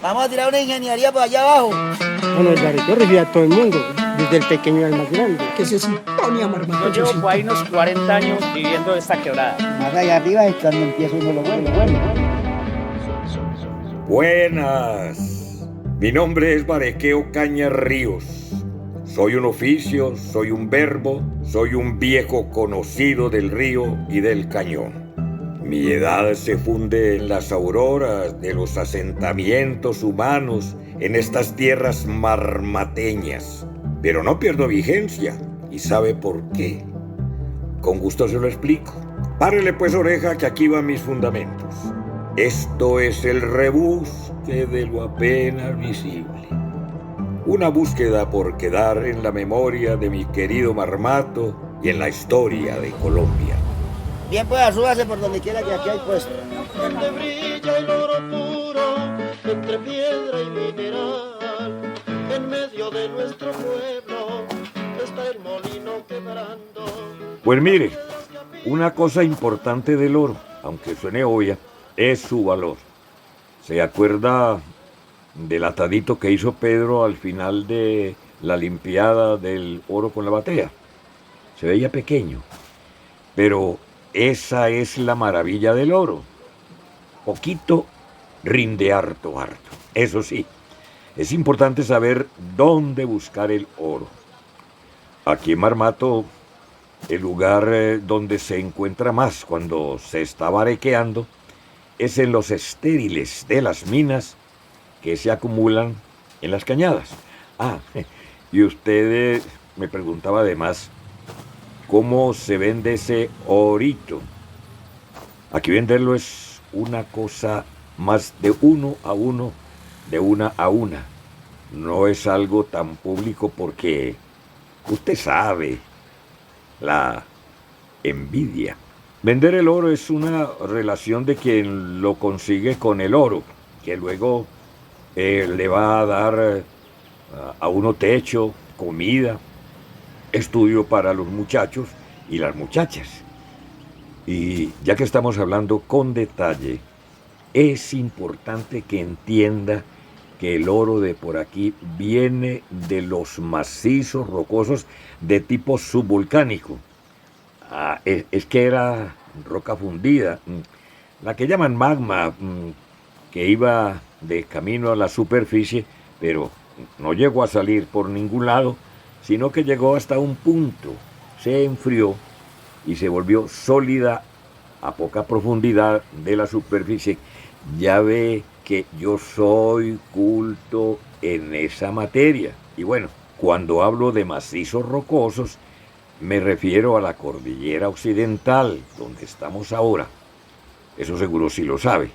Vamos a tirar una ingeniería por allá abajo. Bueno, yo recibí a todo el mundo, desde el pequeño al más grande. Que se sintonía, Marmato. Yo llevo por ahí unos 40 años viviendo esta quebrada. Más allá arriba es cuando empieza uno lo bueno. Buenas. Mi nombre es Barequeo Cañas Ríos. Soy un oficio, soy un verbo, soy un viejo conocido del río y del cañón. Mi edad se funde en las auroras de los asentamientos humanos en estas tierras marmateñas. Pero no pierdo vigencia, y sabe por qué. Con gusto se lo explico. Párele pues oreja que aquí van mis fundamentos. Esto es el rebusque de lo apenas visible. Una búsqueda por quedar en la memoria de mi querido Marmato y en la historia de Colombia. Bien, pues súbase por donde quiera que aquí hay puesto. Donde brilla el oro puro, entre piedra y mineral, en medio de nuestro pueblo está el molino quebrando. Pues mire, una cosa importante del oro, aunque suene obvia, es su valor. ¿Se acuerda del atadito que hizo Pedro al final de la limpiada del oro con la batea? Se veía pequeño, pero esa es la maravilla del oro. Poquito rinde harto. Eso sí, es importante saber dónde buscar el oro. Aquí en Marmato, el lugar donde se encuentra más cuando se está barequeando es en los estériles de las minas que se acumulan en las cañadas. Y usted me preguntaba además cómo se vende ese orito. Aquí venderlo es una cosa más de uno a uno, de una a una. No es algo tan público porque usted sabe, la envidia. Vender el oro es una relación de quien lo consigue con el oro, que luego le va a dar a uno techo, comida, estudio para los muchachos y las muchachas. Y ya que estamos hablando con detalle, es importante que entienda que el oro de por aquí viene de los macizos rocosos de tipo subvolcánico. Es que era roca fundida, la que llaman magma, que iba de camino a la superficie, pero no llegó a salir por ningún lado, sino que llegó hasta un punto, se enfrió y se volvió sólida a poca profundidad de la superficie. Ya ve que yo soy culto en esa materia. Y bueno, cuando hablo de macizos rocosos, me refiero a la cordillera occidental, donde estamos ahora. Eso seguro sí lo sabe.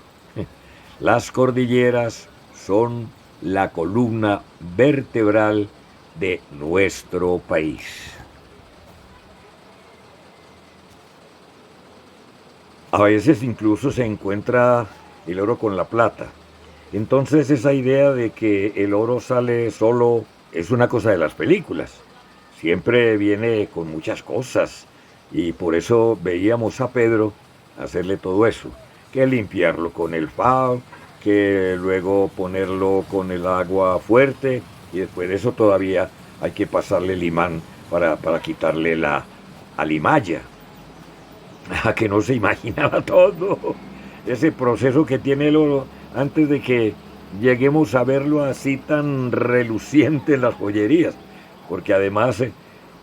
Las cordilleras son la columna vertebral de nuestro país. A veces incluso se encuentra el oro con la plata. Entonces esa idea de que el oro sale solo es una cosa de las películas. Siempre viene con muchas cosas y por eso veíamos a Pedro hacerle todo eso. Que limpiarlo con el FAO, que luego ponerlo con el agua fuerte y después de eso todavía hay que pasarle el imán para quitarle la alimalla. A que no se imaginaba todo ese proceso que tiene el oro antes de que lleguemos a verlo así tan reluciente en las joyerías, porque además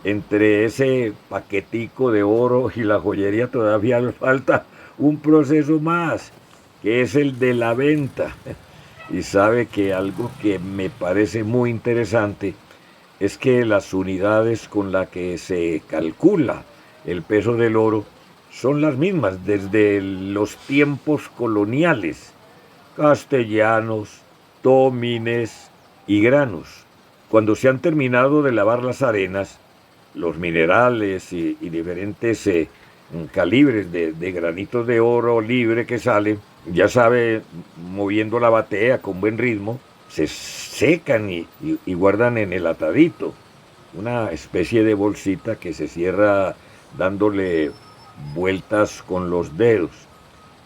entre ese paquetico de oro y la joyería todavía le falta un proceso más, que es el de la venta. Y sabe que algo que me parece muy interesante es que las unidades con las que se calcula el peso del oro son las mismas desde los tiempos coloniales, castellanos, tómines y granos. Cuando se han terminado de lavar las arenas, los minerales y diferentes calibres de granitos de oro libre que salen, ya sabe, moviendo la batea con buen ritmo, se secan y guardan en el atadito, una especie de bolsita que se cierra dándole vueltas con los dedos.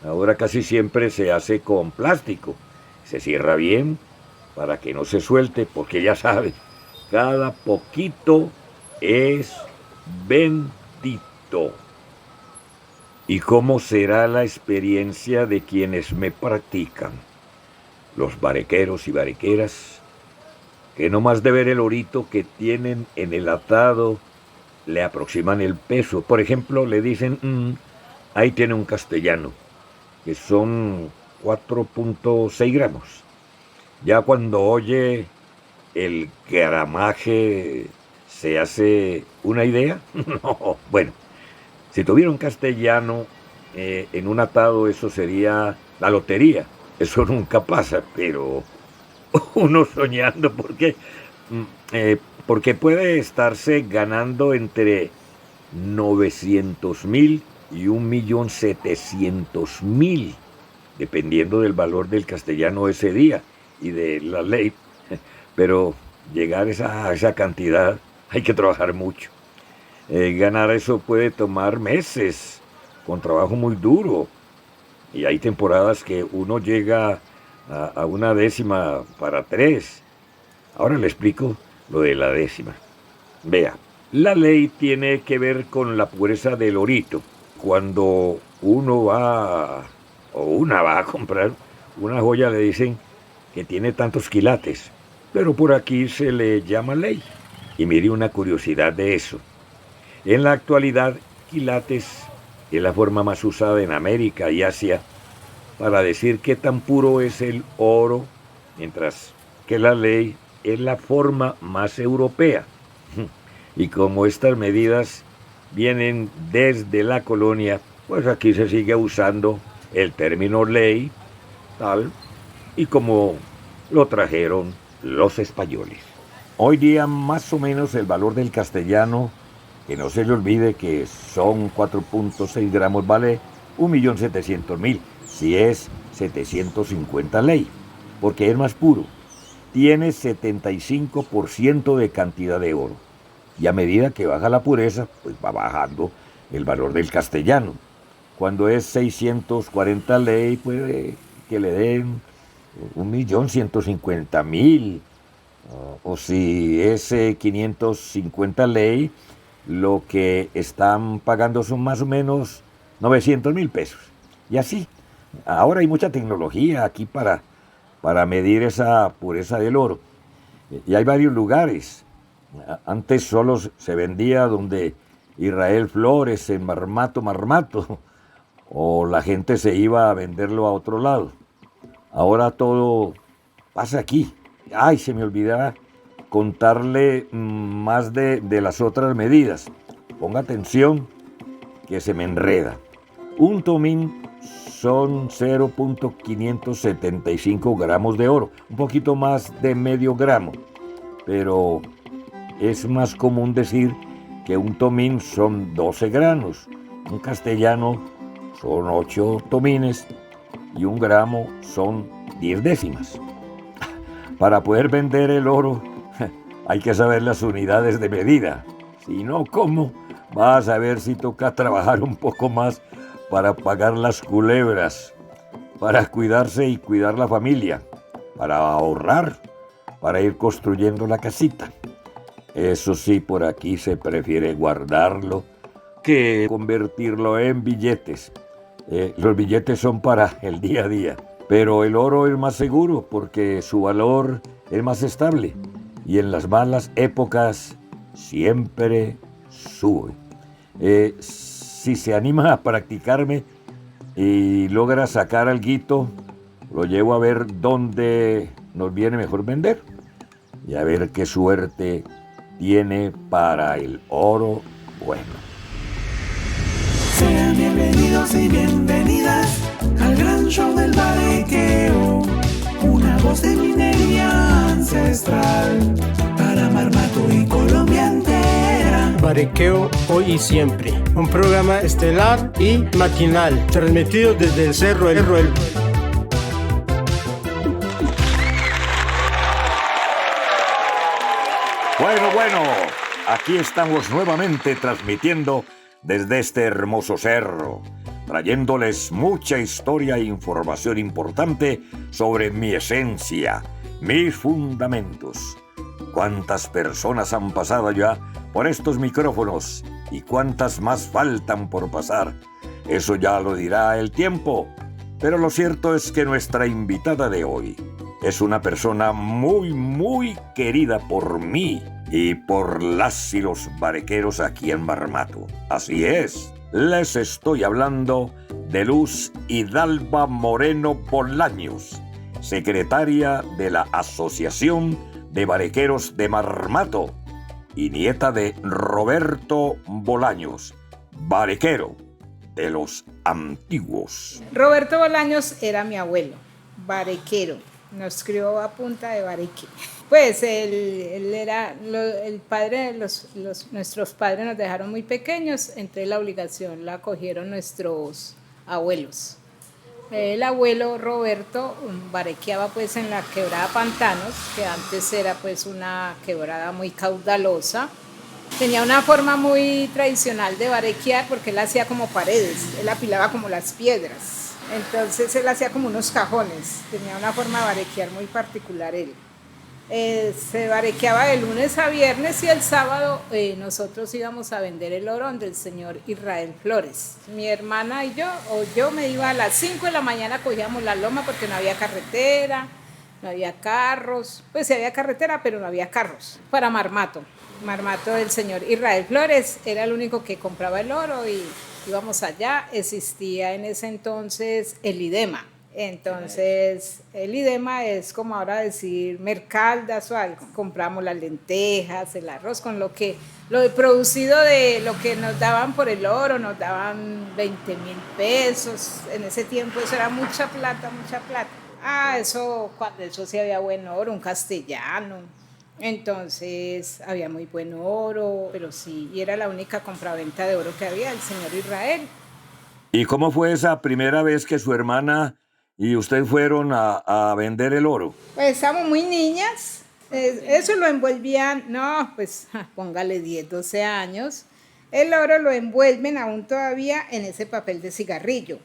Ahora casi siempre se hace con plástico, se cierra bien para que no se suelte, porque ya sabe, cada poquito es bendito. ¿Y cómo será la experiencia de quienes me practican? Los barequeros y barequeras, que no más de ver el orito que tienen en el atado, le aproximan el peso. Por ejemplo, le dicen, ahí tiene un castellano, que son 4.6 gramos. Ya cuando oye el gramaje, ¿se hace una idea? No, bueno, si tuviera un castellano en un atado, eso sería la lotería. Eso nunca pasa, pero uno soñando, porque puede estarse ganando entre 900.000 y 1.700.000, dependiendo del valor del castellano ese día y de la ley. Pero llegar a esa cantidad hay que trabajar mucho. Ganar eso puede tomar meses, con trabajo muy duro. Y hay temporadas que uno llega a una décima para 3. Ahora le explico lo de la décima. Vea, la ley tiene que ver con la pureza del orito. Cuando uno va o una va a comprar una joya, le dicen que tiene tantos quilates, pero por aquí se le llama ley. Y mire una curiosidad de eso. En la actualidad, quilates es la forma más usada en América y Asia para decir qué tan puro es el oro, mientras que la ley es la forma más europea. Y como estas medidas vienen desde la colonia, pues aquí se sigue usando el término ley, tal y como lo trajeron los españoles. Hoy día más o menos el valor del castellano, que no se le olvide que son 4.6 gramos, vale 1.700.000, si es 750 ley, porque es más puro. Tiene 75% de cantidad de oro. Y a medida que baja la pureza, pues va bajando el valor del castellano. Cuando es 640 ley, puede que le den 1.150.000. O si es 550 ley, lo que están pagando son más o menos 900.000 pesos. Y así, ahora hay mucha tecnología aquí para medir esa pureza del oro. Y hay varios lugares. Antes solo se vendía donde Israel Flores, en Marmato, o la gente se iba a venderlo a otro lado. Ahora todo pasa aquí. Ay, se me olvidaba contarle más de las otras medidas. Ponga atención que se me enreda. Un tomín son 0.575 gramos de oro, un poquito más de medio gramo, pero es más común decir que un tomín son 12 granos, un castellano son 8 tomines y un gramo son 10 décimas. Para poder vender el oro hay que saber las unidades de medida. Si no, ¿cómo vas a ver si toca trabajar un poco más para pagar las culebras, para cuidarse y cuidar la familia, para ahorrar, para ir construyendo la casita? Eso sí, por aquí se prefiere guardarlo que convertirlo en billetes. Los billetes son para el día a día. Pero el oro es más seguro porque su valor es más estable y en las malas épocas siempre sube. Si se anima a practicarme y logra sacar alguito, lo llevo a ver dónde nos viene mejor vender y a ver qué suerte tiene para el oro bueno. Sean bienvenidos y bienvenidas al gran show del barequeo, una voz de minería ancestral para Marmato y Colombia entera. Barequeo hoy y siempre, un programa estelar y matinal, transmitido desde el Cerro El Roel. Bueno, aquí estamos nuevamente transmitiendo desde este hermoso cerro, trayéndoles mucha historia e información importante sobre mi esencia, mis fundamentos. Cuántas personas han pasado ya por estos micrófonos y cuántas más faltan por pasar. Eso ya lo dirá el tiempo. Pero lo cierto es que nuestra invitada de hoy es una persona muy querida por mí y por las y los barequeros aquí en Marmato. Así es, les estoy hablando de Luz Hidalba Moreno Bolaños, secretaria de la Asociación de Barequeros de Marmato y nieta de Roberto Bolaños, barequero de los antiguos. Roberto Bolaños era mi abuelo, barequero, nos crió a punta de bareque. Pues él era el padre de nuestros padres nos dejaron muy pequeños, entonces la obligación la cogieron nuestros abuelos. El abuelo Roberto barequeaba pues en la quebrada Pantanos, que antes era pues una quebrada muy caudalosa. Tenía una forma muy tradicional de barequear porque él hacía como paredes, él apilaba como las piedras. Entonces él hacía como unos cajones, tenía una forma de barequear muy particular él. Se barequeaba de lunes a viernes y el sábado nosotros íbamos a vender el oro donde el señor Israel Flores. Mi hermana y yo me iba a las 5 de la mañana, cogíamos la loma porque no había carretera, no había carros, pues sí había carretera pero no había carros, para Marmato. Marmato del señor Israel Flores era el único que compraba el oro y íbamos allá. Existía en ese entonces el IDEMA. Entonces, el IDEMA es como ahora decir Mercaldas o algo. Compramos las lentejas, el arroz, con lo producido de lo que nos daban por el oro, nos daban 20.000 pesos. En ese tiempo eso era mucha plata, mucha plata. Cuando eso sí había buen oro, un castellano. Entonces había muy buen oro, pero sí, y era la única compraventa de oro que había, el señor Israel. ¿Y cómo fue esa primera vez que su hermana y usted fueron a vender el oro? Pues estábamos muy niñas, eso lo envolvían, póngale 10, 12 años. El oro lo envuelven aún todavía en ese papel de cigarrillo.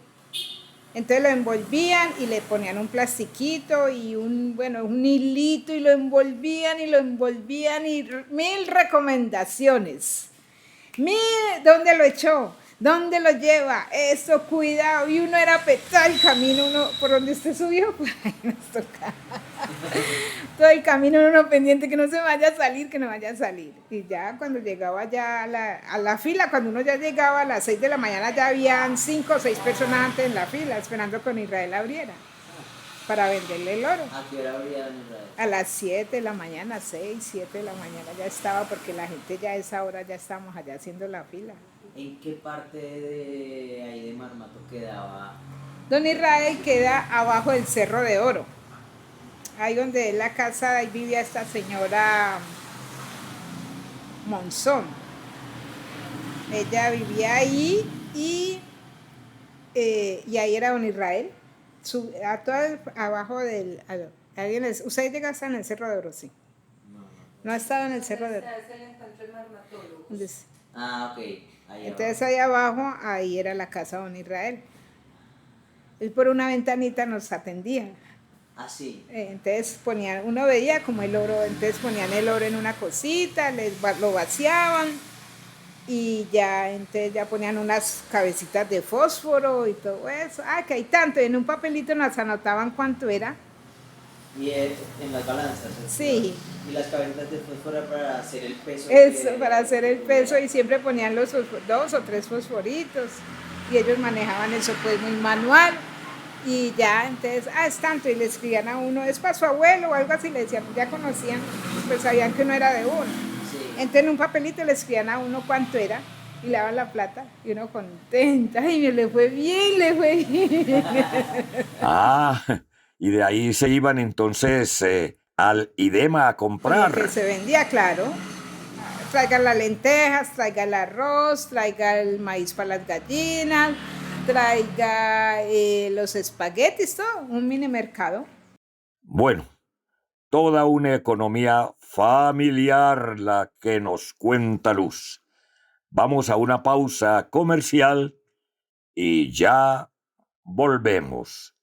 Entonces lo envolvían y le ponían un plastiquito y un hilito y lo envolvían y 1000 recomendaciones. ¿Dónde lo echó? ¿Dónde lo lleva? Eso, cuidado. Y uno era petar el camino, por donde usted subió, por ahí nos tocaba. Todo el camino uno pendiente que no se vaya a salir, que no vaya a salir. Y ya cuando llegaba ya a la fila, cuando uno ya llegaba a las 6 de la mañana, ya habían 5 o 6 personas antes en la fila, esperando que Israel abriera para venderle el oro. ¿A qué hora abría Israel? A las 7 de la mañana, 6, 7 de la mañana ya estaba, porque la gente ya a esa hora ya estábamos allá haciendo la fila. ¿En qué parte de ahí de Marmato quedaba? Don Israel queda abajo del Cerro de Oro. Ahí donde es la casa, ahí vivía esta señora Monzón. Ella vivía ahí y ahí era Don Israel. Abajo del... ¿Usted llega hasta en el Cerro de Oro? Sí. No ha estado en el Cerro de Oro. Ok. Entonces ahí abajo, ahí era la casa de Don Israel. Él por una ventanita nos atendía. Ah, sí. Entonces uno veía como el oro, entonces ponían el oro en una cosita, lo vaciaban y entonces ya ponían unas cabecitas de fósforo y todo eso. Que hay tanto, y en un papelito nos anotaban cuánto era. Y en las balanzas. Sí. Y las cabecitas de fósforo para hacer el peso. Eso, para hacer el peso, y siempre ponían los 2 o 3 fosforitos y ellos manejaban eso pues muy manual. Y ya, entonces, es tanto, y le escribían a uno, es para su abuelo o algo así, le decían, ya conocían, pues sabían que uno era de uno. Sí. Entonces en un papelito le escribían a uno cuánto era, y le daban la plata, y uno contenta, y le fue bien. Y de ahí se iban entonces al IDEMA a comprar. Que se vendía, claro. Traiga las lentejas, traiga el arroz, traiga el maíz para las gallinas, traiga los espaguetis, todo, un mini mercado. Bueno, toda una economía familiar la que nos cuenta Luz. Vamos a una pausa comercial y ya volvemos.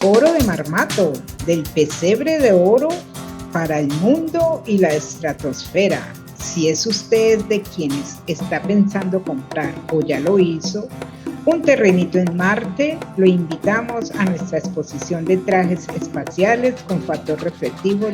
Oro de Marmato, del pesebre de oro para el mundo y la estratosfera. Si es usted de quienes está pensando comprar o ya lo hizo, un terrenito en Marte, lo invitamos a nuestra exposición de trajes espaciales con factor reflectivo,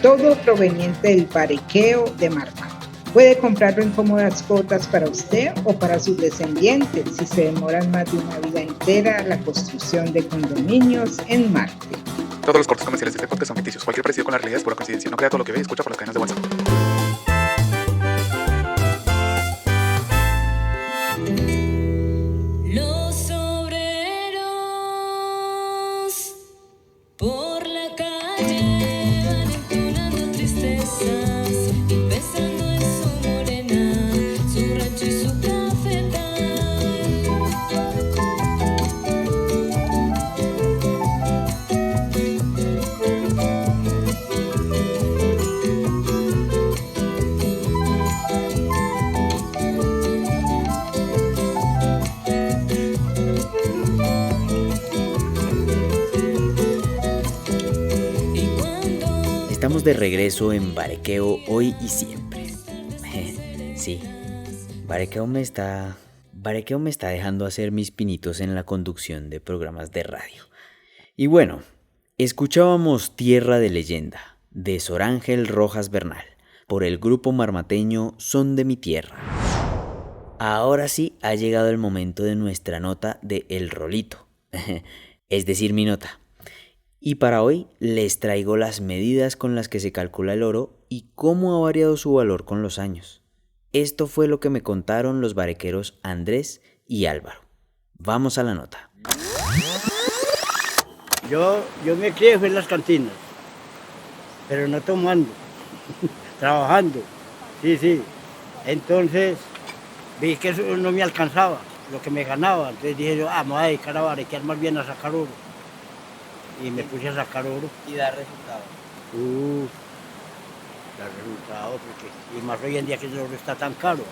todo proveniente del Barequeo de Marmato. Puede comprarlo en cómodas cuotas para usted o para sus descendientes si se demoran más de una vida entera la construcción de condominios en Marte. Todos los cortes comerciales de este podcast son ficticios. Cualquier parecido con la realidad es pura coincidencia. No crea todo lo que ve y escucha por las cadenas de WhatsApp. Los obreros por la calle van entonando tristezas y pensando en su morena, su rancho y su cafetal. Estamos de regreso en Barequeo hoy y siempre. Sí, Barequeo me está dejando hacer mis pinitos en la conducción de programas de radio. Y bueno, escuchábamos Tierra de Leyenda, de Sor Ángel Rojas Bernal, por el grupo marmateño Son de mi Tierra. Ahora sí ha llegado el momento de nuestra nota de El Rolito, es decir, mi nota. Y para hoy les traigo las medidas con las que se calcula el oro y cómo ha variado su valor con los años. Esto fue lo que me contaron los barequeros Andrés y Álvaro. Vamos a la nota. Yo me crié en las cantinas, pero no tomando, trabajando. Sí. Entonces vi que eso no me alcanzaba, lo que me ganaba. Entonces dije yo, me voy a dedicar a barequear más bien a sacar oro. Y me puse a sacar oro. ¿Y da resultado? Da resultado, porque y más hoy en día que el oro está tan caro.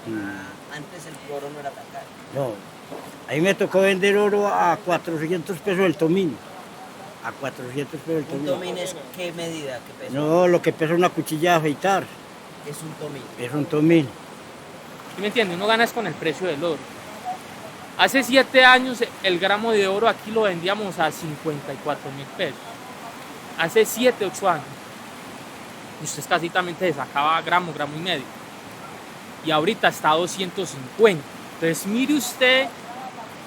Antes el oro no era tan caro. No, a mí me tocó vender oro a 400 pesos el tomín. A 400 pesos el tomín. ¿Un tomín es qué medida? ¿Qué peso? No, lo que pesa una cuchilla de afeitar. Es un tomín. Es un tomín. ¿Sí me entiendes? Uno gana es con el precio del oro. Hace 7 años el gramo de oro aquí lo vendíamos a 54.000 pesos. Hace 7, 8 años. Usted escasitamente se sacaba gramo y medio. Y ahorita está a 250. Entonces mire usted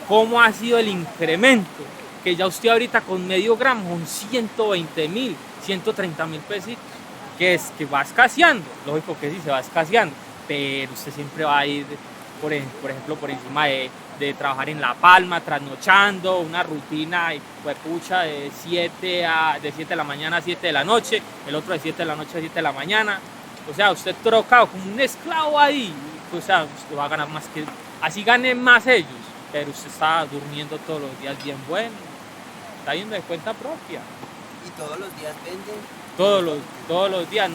cómo ha sido el incremento. Que ya usted ahorita con medio gramo son 120.000, 130.000 pesitos. Que va escaseando. Lógico que sí, se va escaseando. Pero usted siempre va a ir, por ejemplo, por encima de trabajar en La Palma, trasnochando, una rutina pues, pucha, de 7 de la mañana a 7 de la noche, el otro de 7 de la noche a 7 de la mañana. O sea, usted trocado como un esclavo ahí, o sea, usted va a ganar más que... Así ganen más ellos, pero usted está durmiendo todos los días bien bueno, está yendo de cuenta propia. ¿Y todos los días venden? Todos los días,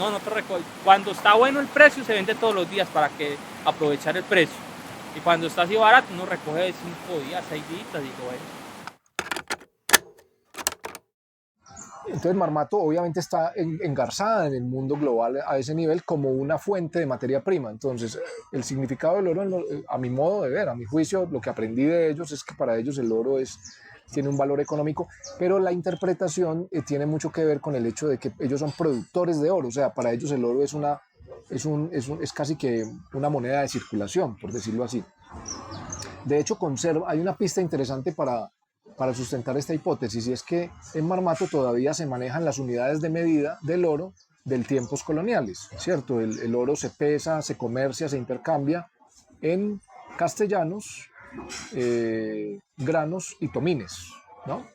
cuando está bueno el precio se vende todos los días para que aprovechar el precio. Y cuando está así barato, uno recoge de 5 días, 6 días, digo, Entonces Marmato obviamente está engarzada en el mundo global a ese nivel como una fuente de materia prima. Entonces el significado del oro, a mi modo de ver, a mi juicio, lo que aprendí de ellos es que para ellos el oro tiene un valor económico, pero la interpretación tiene mucho que ver con el hecho de que ellos son productores de oro. O sea, para ellos el oro es casi que una moneda de circulación, por decirlo así. De hecho, hay una pista interesante para sustentar esta hipótesis, y es que en Marmato todavía se manejan las unidades de medida del oro del tiempos coloniales, ¿cierto? El oro se pesa, se comercia, se intercambia en castellanos, granos y tomines, ¿no?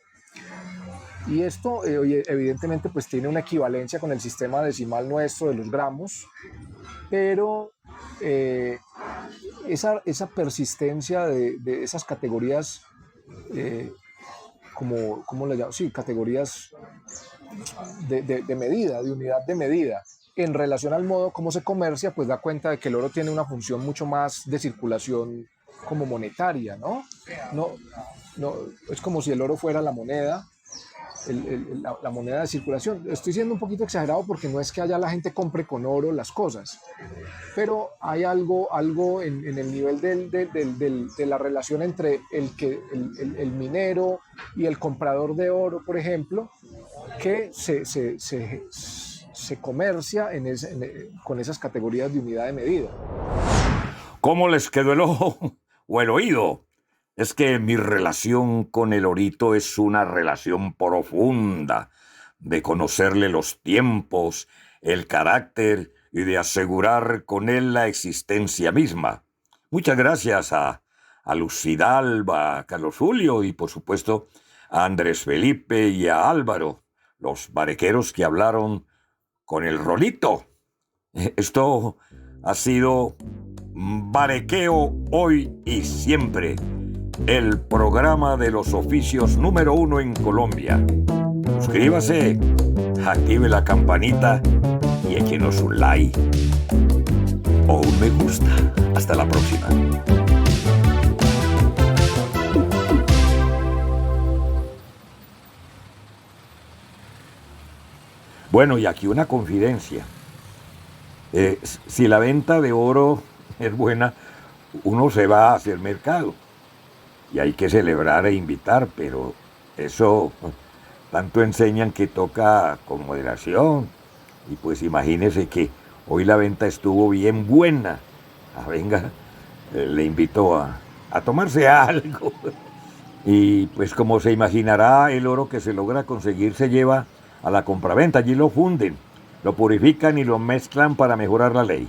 Y esto evidentemente pues tiene una equivalencia con el sistema decimal nuestro de los gramos, pero esa persistencia de esas categorías, ¿cómo le llamo? Sí, categorías de medida, de unidad de medida, en relación al modo como se comercia, pues da cuenta de que el oro tiene una función mucho más de circulación como monetaria, ¿no? no, es como si el oro fuera la moneda, la moneda de circulación. Estoy siendo un poquito exagerado porque no es que allá la gente compre con oro las cosas, pero hay algo en el nivel de la relación entre el minero y el comprador de oro, por ejemplo, que se comercia con esas categorías de unidad de medida. ¿Cómo les quedó el ojo o el oído? Es que mi relación con el orito es una relación profunda, de conocerle los tiempos, el carácter y de asegurar con él la existencia misma. Muchas gracias a Lucidalba, a Carlos Julio y por supuesto a Andrés Felipe y a Álvaro, los barequeros que hablaron con el rolito. Esto ha sido Barequeo Hoy y Siempre, el programa de los oficios número 1 en Colombia. Suscríbase, active la campanita y échenos un like o un me gusta. Hasta la próxima. Bueno, y aquí una confidencia. Si la venta de oro es buena, uno se va hacia el mercado. Y hay que celebrar e invitar, pero eso tanto enseñan que toca con moderación. Y pues imagínese que hoy la venta estuvo bien buena. Venga, le invito a tomarse algo. Y pues como se imaginará, el oro que se logra conseguir se lleva a la compraventa. Allí lo funden, lo purifican y lo mezclan para mejorar la ley.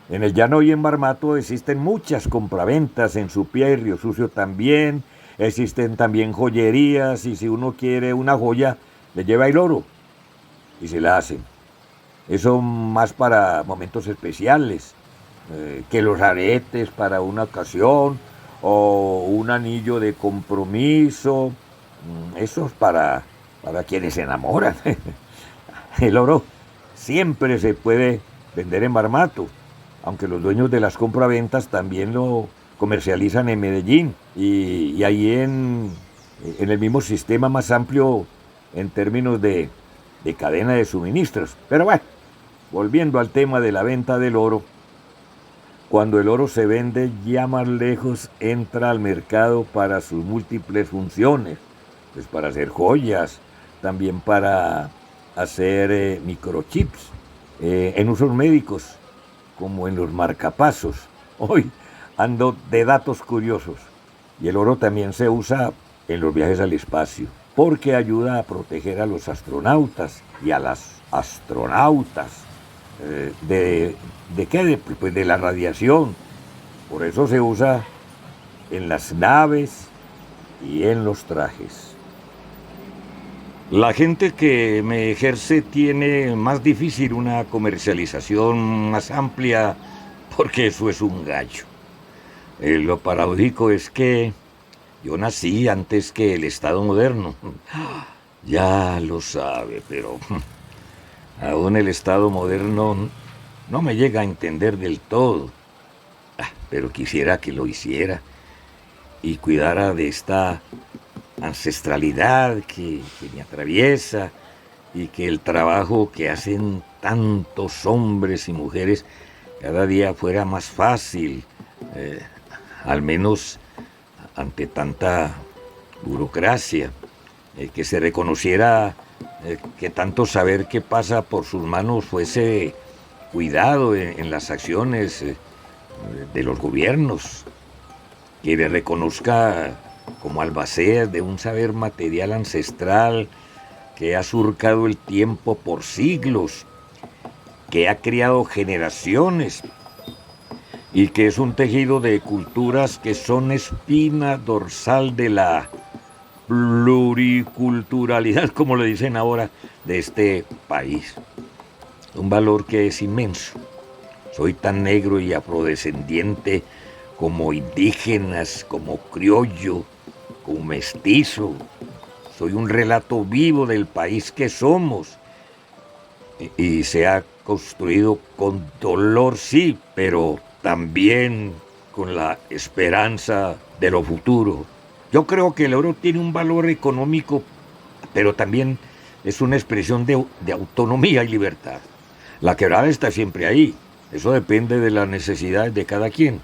En el Llano y en Marmato existen muchas compraventas, en Supía y Río Sucio también, existen también joyerías y si uno quiere una joya, le lleva el oro y se la hacen. Eso más para momentos especiales, que los aretes para una ocasión o un anillo de compromiso, eso es para quienes se enamoran. El oro siempre se puede vender en Marmato, aunque los dueños de las compraventas también lo comercializan en Medellín y ahí en el mismo sistema más amplio en términos de cadena de suministros. Pero bueno, volviendo al tema de la venta del oro, cuando el oro se vende ya más lejos entra al mercado para sus múltiples funciones, pues para hacer joyas, también para hacer microchips, en usos médicos, como en los marcapasos. Hoy ando de datos curiosos. Y el oro también se usa en los viajes al espacio, porque ayuda a proteger a los astronautas y a las astronautas. ¿De qué? Pues de la radiación. Por eso se usa en las naves y en los trajes. La gente que me ejerce tiene más difícil una comercialización más amplia porque eso es un gallo. Lo paradójico es que yo nací antes que el Estado moderno. Ya lo sabe, pero aún el Estado moderno no me llega a entender del todo. Pero quisiera que lo hiciera y cuidara de esta ancestralidad que me atraviesa y que el trabajo que hacen tantos hombres y mujeres cada día fuera más fácil, al menos ante tanta burocracia, que se reconociera que tanto saber que pasa por sus manos fuese cuidado en las acciones de los gobiernos, que le reconozca como albacea de un saber material ancestral que ha surcado el tiempo por siglos, que ha criado generaciones y que es un tejido de culturas que son espina dorsal de la pluriculturalidad, como le dicen ahora, de este país. Un valor que es inmenso. Soy tan negro y afrodescendiente como indígenas, como criollo, como mestizo. Soy un relato vivo del país que somos. Y se ha construido con dolor, sí, pero también con la esperanza de lo futuro. Yo creo que el oro tiene un valor económico, pero también es una expresión de autonomía y libertad. La quebrada está siempre ahí. Eso depende de las necesidades de cada quien.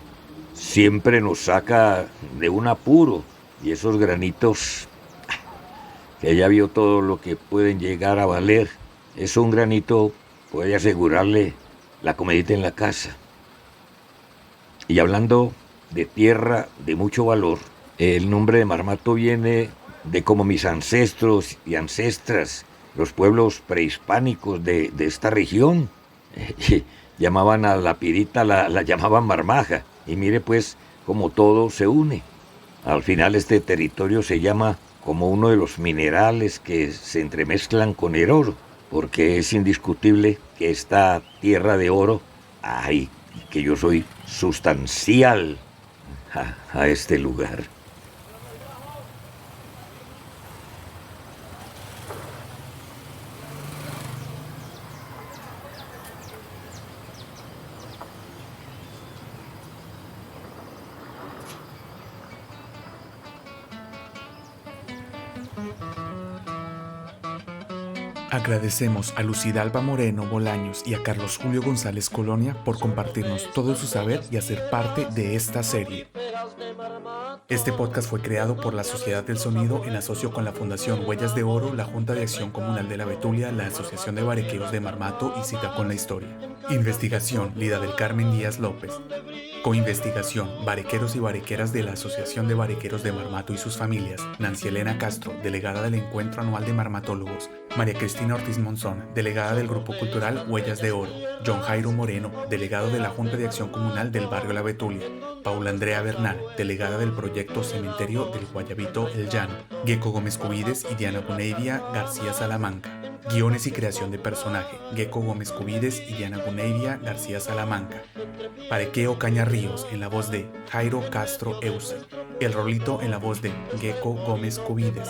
Siempre nos saca de un apuro y esos granitos, que ella vio todo lo que pueden llegar a valer. Eso un granito puede asegurarle la comidita en la casa. Y hablando de tierra de mucho valor, el nombre de Marmato viene de como mis ancestros y ancestras, los pueblos prehispánicos de esta región, llamaban a la pirita, la llamaban marmaja. Y mire pues como todo se une. Al final este territorio se llama como uno de los minerales que se entremezclan con el oro, porque es indiscutible que esta tierra de oro, ay, que yo soy sustancial a este lugar. Agradecemos a Lucidalba Moreno Bolaños y a Carlos Julio González Colonia por compartirnos todo su saber y hacer parte de esta serie. Este podcast fue creado por la Sociedad del Sonido en asocio con la Fundación Huellas de Oro, la Junta de Acción Comunal de la Betulia, la Asociación de Barequeros de Marmato y Cita con la Historia. Investigación, Lida del Carmen Díaz López. Coinvestigación, barequeros y barequeras de la Asociación de Barequeros de Marmato y sus familias, Nancy Elena Castro, delegada del Encuentro Anual de Marmatólogos, María Cristina Ortiz Monzón, delegada del Grupo Cultural Huellas de Oro, John Jairo Moreno, delegado de la Junta de Acción Comunal del Barrio La Betulia, Paula Andrea Bernal, delegada del proyecto Cementerio del Guayabito El Llano, Gecko Gómez Cubides y Diana Guneivia García Salamanca. Guiones y creación de personaje, Gecko Gómez Cubides y Diana Guneivia García Salamanca. Barequeo Caña Ríos en la voz de Jairo Castro Euse. El Rolito en la voz de Gecko Gómez Cubides.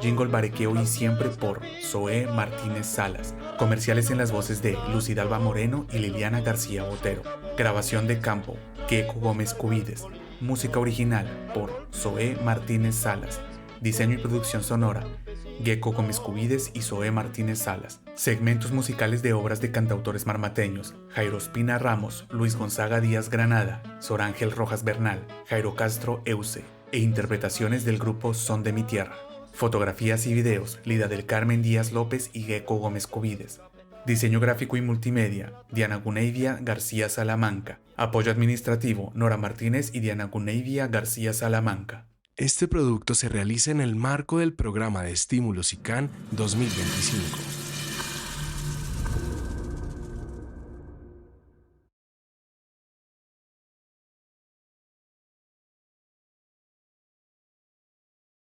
Jingle Barequeo y Siempre por Zoé Martínez Salas. Comerciales en las voces de Lucidalba Moreno y Liliana García Botero. Grabación de campo, Gecko Gómez Cubides. Música original por Zoé Martínez Salas. Diseño y producción sonora, Gecko Gómez Cubides y Zoé Martínez Salas. Segmentos musicales de obras de cantautores marmateños, Jairo Espina Ramos, Luis Gonzaga Díaz Granada, Sor Ángel Rojas Bernal, Jairo Castro Euse, e interpretaciones del grupo Son de mi Tierra. Fotografías y videos, Lida del Carmen Díaz López y Gecko Gómez Cubides. Diseño gráfico y multimedia, Diana Guneivia García Salamanca. Apoyo administrativo, Nora Martínez y Diana Guneivia García Salamanca. Este producto se realiza en el marco del programa de estímulos ICANN 2025.